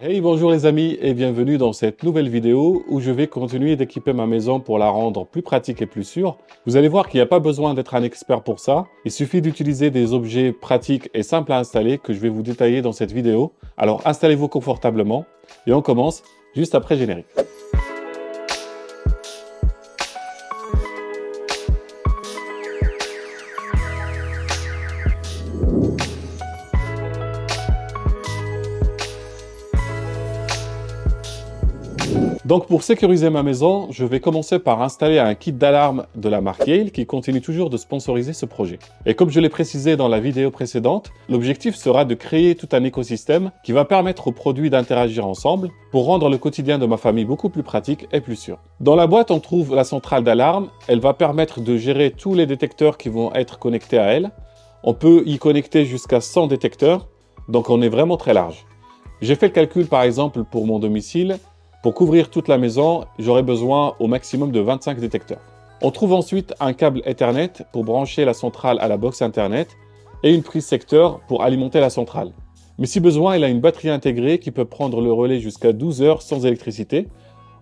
Hey, bonjour les amis et bienvenue dans cette nouvelle vidéo où je vais continuer d'équiper ma maison pour la rendre plus pratique et plus sûre. Vous allez voir qu'il n'y a pas besoin d'être un expert pour ça. Il suffit d'utiliser des objets pratiques et simples à installer que je vais vous détailler dans cette vidéo. Alors installez-vous confortablement et on commence juste après générique. Donc pour sécuriser ma maison, je vais commencer par installer un kit d'alarme de la marque Yale qui continue toujours de sponsoriser ce projet. Et comme je l'ai précisé dans la vidéo précédente, l'objectif sera de créer tout un écosystème qui va permettre aux produits d'interagir ensemble pour rendre le quotidien de ma famille beaucoup plus pratique et plus sûr. Dans la boîte, on trouve la centrale d'alarme. Elle va permettre de gérer tous les détecteurs qui vont être connectés à elle. On peut y connecter jusqu'à 100 détecteurs, donc on est vraiment très large. J'ai fait le calcul par exemple pour mon domicile. Pour couvrir toute la maison, j'aurai besoin au maximum de 25 détecteurs. On trouve ensuite un câble Ethernet pour brancher la centrale à la box Internet et une prise secteur pour alimenter la centrale. Mais si besoin, il a une batterie intégrée qui peut prendre le relais jusqu'à 12 heures sans électricité.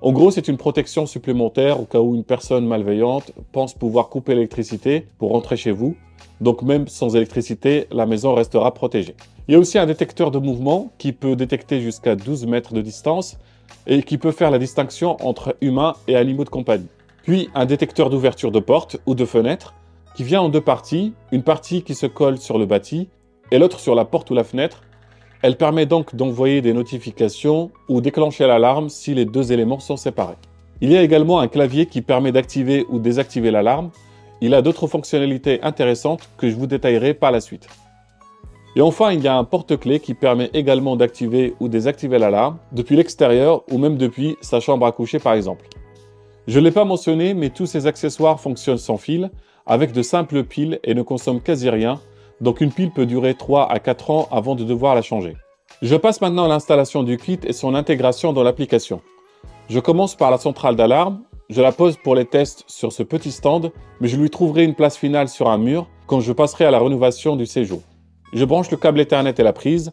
En gros, c'est une protection supplémentaire au cas où une personne malveillante pense pouvoir couper l'électricité pour rentrer chez vous. Donc même sans électricité, la maison restera protégée. Il y a aussi un détecteur de mouvement qui peut détecter jusqu'à 12 mètres de distance et qui peut faire la distinction entre humains et animaux de compagnie. Puis un détecteur d'ouverture de porte ou de fenêtre qui vient en deux parties, une partie qui se colle sur le bâti et l'autre sur la porte ou la fenêtre. Elle permet donc d'envoyer des notifications ou déclencher l'alarme si les deux éléments sont séparés. Il y a également un clavier qui permet d'activer ou désactiver l'alarme. Il a d'autres fonctionnalités intéressantes que je vous détaillerai par la suite. Et enfin, il y a un porte-clés qui permet également d'activer ou désactiver l'alarme depuis l'extérieur ou même depuis sa chambre à coucher par exemple. Je ne l'ai pas mentionné, mais tous ces accessoires fonctionnent sans fil, avec de simples piles et ne consomment quasi rien, donc une pile peut durer 3 à 4 ans avant de devoir la changer. Je passe maintenant à l'installation du kit et son intégration dans l'application. Je commence par la centrale d'alarme, je la pose pour les tests sur ce petit stand, mais je lui trouverai une place finale sur un mur quand je passerai à la rénovation du séjour. Je branche le câble Ethernet et la prise,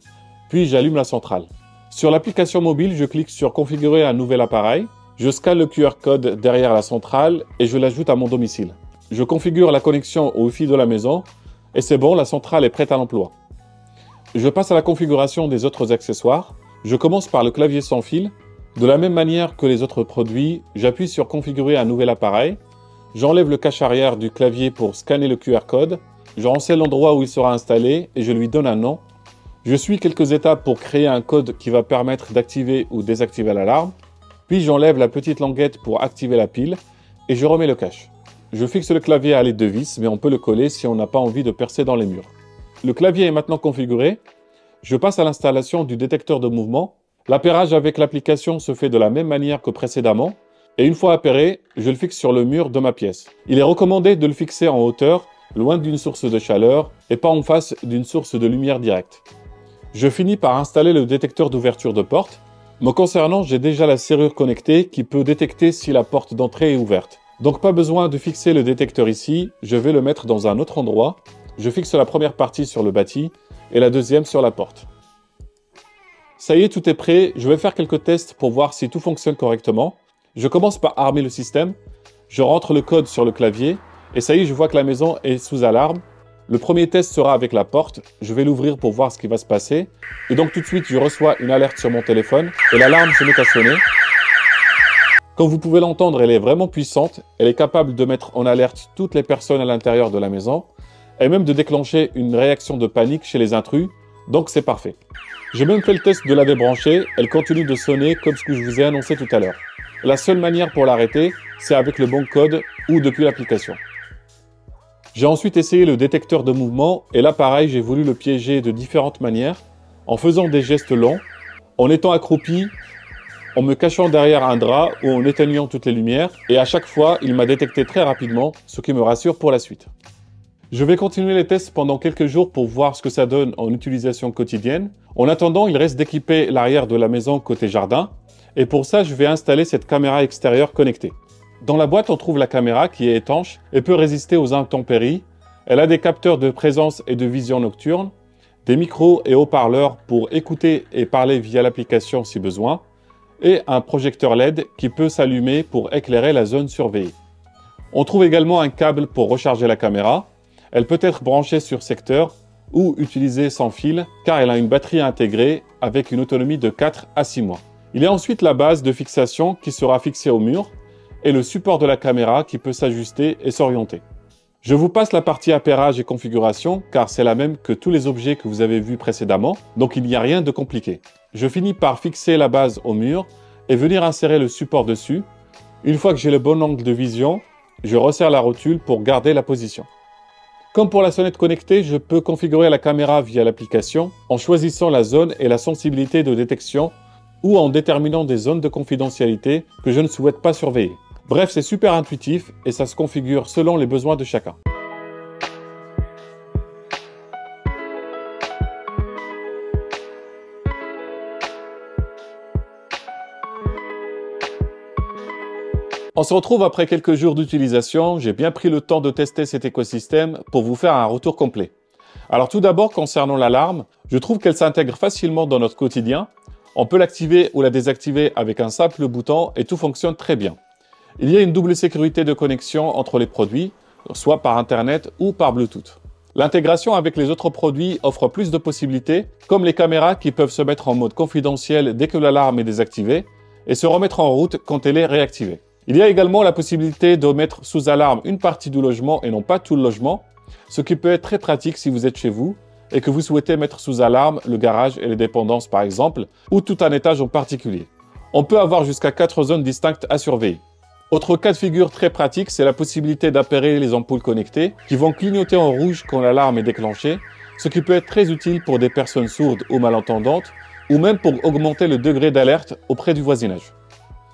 puis j'allume la centrale. Sur l'application mobile, je clique sur « Configurer un nouvel appareil ». Je scanne le QR code derrière la centrale et je l'ajoute à mon domicile. Je configure la connexion au Wi-Fi de la maison et c'est bon, la centrale est prête à l'emploi. Je passe à la configuration des autres accessoires. Je commence par le clavier sans fil. De la même manière que les autres produits, j'appuie sur « Configurer un nouvel appareil ». J'enlève le cache arrière du clavier pour scanner le QR code. Je renseigne l'endroit où il sera installé et je lui donne un nom. Je suis quelques étapes pour créer un code qui va permettre d'activer ou désactiver l'alarme. Puis j'enlève la petite languette pour activer la pile et je remets le cache. Je fixe le clavier à l'aide de vis, mais on peut le coller si on n'a pas envie de percer dans les murs. Le clavier est maintenant configuré. Je passe à l'installation du détecteur de mouvement. L'appairage avec l'application se fait de la même manière que précédemment. Et une fois appairé, je le fixe sur le mur de ma pièce. Il est recommandé de le fixer en hauteur, loin d'une source de chaleur et pas en face d'une source de lumière directe. Je finis par installer le détecteur d'ouverture de porte. Me concernant, j'ai déjà la serrure connectée qui peut détecter si la porte d'entrée est ouverte. Donc pas besoin de fixer le détecteur ici, je vais le mettre dans un autre endroit. Je fixe la première partie sur le bâti et la deuxième sur la porte. Ça y est, tout est prêt. Je vais faire quelques tests pour voir si tout fonctionne correctement. Je commence par armer le système. Je rentre le code sur le clavier. Et ça y est, je vois que la maison est sous alarme. Le premier test sera avec la porte. Je vais l'ouvrir pour voir ce qui va se passer. Et donc tout de suite, je reçois une alerte sur mon téléphone et l'alarme se met à sonner. Comme vous pouvez l'entendre, elle est vraiment puissante. Elle est capable de mettre en alerte toutes les personnes à l'intérieur de la maison et même de déclencher une réaction de panique chez les intrus. Donc c'est parfait. J'ai même fait le test de la débrancher. Elle continue de sonner comme ce que je vous ai annoncé tout à l'heure. La seule manière pour l'arrêter, c'est avec le bon code ou depuis l'application. J'ai ensuite essayé le détecteur de mouvement et là pareil, j'ai voulu le piéger de différentes manières, en faisant des gestes longs, en étant accroupi, en me cachant derrière un drap ou en éteignant toutes les lumières et à chaque fois, il m'a détecté très rapidement, ce qui me rassure pour la suite. Je vais continuer les tests pendant quelques jours pour voir ce que ça donne en utilisation quotidienne. En attendant, il reste d'équiper l'arrière de la maison côté jardin et pour ça, je vais installer cette caméra extérieure connectée. Dans la boîte, on trouve la caméra qui est étanche et peut résister aux intempéries. Elle a des capteurs de présence et de vision nocturne, des micros et haut-parleurs pour écouter et parler via l'application si besoin, et un projecteur LED qui peut s'allumer pour éclairer la zone surveillée. On trouve également un câble pour recharger la caméra. Elle peut être branchée sur secteur ou utilisée sans fil car elle a une batterie intégrée avec une autonomie de 4 à 6 mois. Il y a ensuite la base de fixation qui sera fixée au mur et le support de la caméra qui peut s'ajuster et s'orienter. Je vous passe la partie appairage et configuration car c'est la même que tous les objets que vous avez vus précédemment, donc il n'y a rien de compliqué. Je finis par fixer la base au mur et venir insérer le support dessus. Une fois que j'ai le bon angle de vision, je resserre la rotule pour garder la position. Comme pour la sonnette connectée, je peux configurer la caméra via l'application en choisissant la zone et la sensibilité de détection ou en déterminant des zones de confidentialité que je ne souhaite pas surveiller. Bref, c'est super intuitif et ça se configure selon les besoins de chacun. On se retrouve après quelques jours d'utilisation. J'ai bien pris le temps de tester cet écosystème pour vous faire un retour complet. Alors tout d'abord, concernant l'alarme, je trouve qu'elle s'intègre facilement dans notre quotidien. On peut l'activer ou la désactiver avec un simple bouton et tout fonctionne très bien. Il y a une double sécurité de connexion entre les produits, soit par Internet ou par Bluetooth. L'intégration avec les autres produits offre plus de possibilités, comme les caméras qui peuvent se mettre en mode confidentiel dès que l'alarme est désactivée et se remettre en route quand elle est réactivée. Il y a également la possibilité de mettre sous alarme une partie du logement et non pas tout le logement, ce qui peut être très pratique si vous êtes chez vous et que vous souhaitez mettre sous alarme le garage et les dépendances par exemple, ou tout un étage en particulier. On peut avoir jusqu'à 4 zones distinctes à surveiller. Autre cas de figure très pratique, c'est la possibilité d'appairer les ampoules connectées qui vont clignoter en rouge quand l'alarme est déclenchée, ce qui peut être très utile pour des personnes sourdes ou malentendantes, ou même pour augmenter le degré d'alerte auprès du voisinage.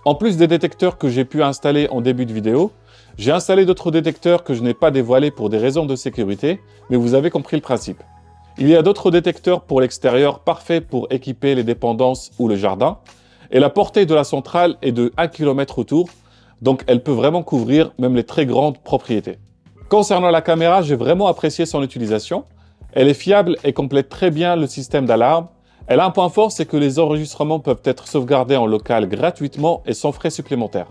En plus des détecteurs que j'ai pu installer en début de vidéo, j'ai installé d'autres détecteurs que je n'ai pas dévoilés pour des raisons de sécurité, mais vous avez compris le principe. Il y a d'autres détecteurs pour l'extérieur parfaits pour équiper les dépendances ou le jardin, et la portée de la centrale est de 1 km autour, donc elle peut vraiment couvrir même les très grandes propriétés. Concernant la caméra, j'ai vraiment apprécié son utilisation. Elle est fiable et complète très bien le système d'alarme. Elle a un point fort, c'est que les enregistrements peuvent être sauvegardés en local gratuitement et sans frais supplémentaires.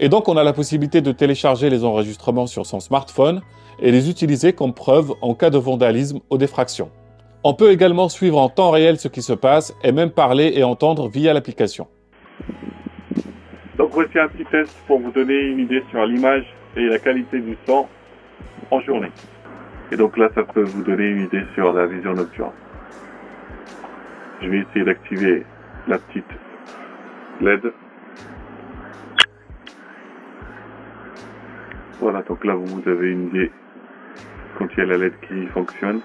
Et donc on a la possibilité de télécharger les enregistrements sur son smartphone et les utiliser comme preuve en cas de vandalisme ou d'effraction. On peut également suivre en temps réel ce qui se passe et même parler et entendre via l'application. Donc voici un petit test pour vous donner une idée sur l'image et la qualité du son en journée. Et donc là, ça peut vous donner une idée sur la vision nocturne. Je vais essayer d'activer la petite LED. Voilà, donc là vous avez une idée quand il y a la LED qui fonctionne.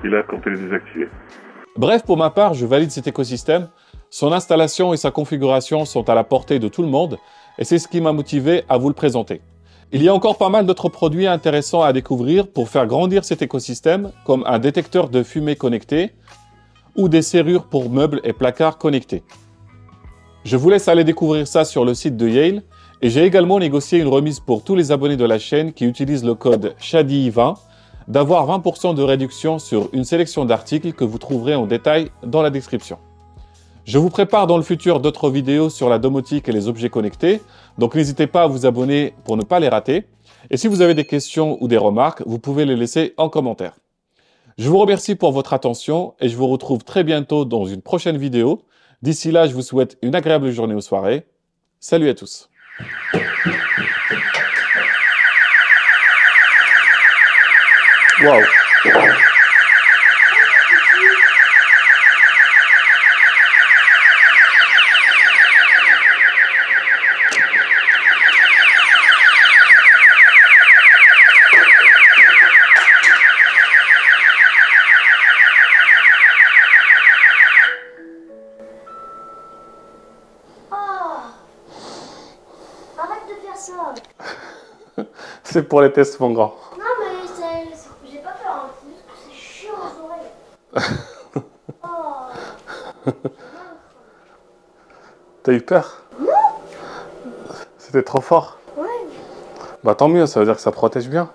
Et là, quand elle est désactivée. Bref, pour ma part, je valide cet écosystème. Son installation et sa configuration sont à la portée de tout le monde et c'est ce qui m'a motivé à vous le présenter. Il y a encore pas mal d'autres produits intéressants à découvrir pour faire grandir cet écosystème, comme un détecteur de fumée connecté ou des serrures pour meubles et placards connectés. Je vous laisse aller découvrir ça sur le site de Yale et j'ai également négocié une remise pour tous les abonnés de la chaîne qui utilisent le code SHADI20 d'avoir 20% de réduction sur une sélection d'articles que vous trouverez en détail dans la description. Je vous prépare dans le futur d'autres vidéos sur la domotique et les objets connectés, donc n'hésitez pas à vous abonner pour ne pas les rater. Et si vous avez des questions ou des remarques, vous pouvez les laisser en commentaire. Je vous remercie pour votre attention et je vous retrouve très bientôt dans une prochaine vidéo. D'ici là, je vous souhaite une agréable journée ou soirée. Salut à tous. Wow. C'est pour les tests, mon grand. Non, mais j'ai pas peur, hein. C'est juste que c'est chiant aux oreilles. Oh. T'as eu peur? Non. C'était trop fort. Ouais. Bah tant mieux, ça veut dire que ça protège bien.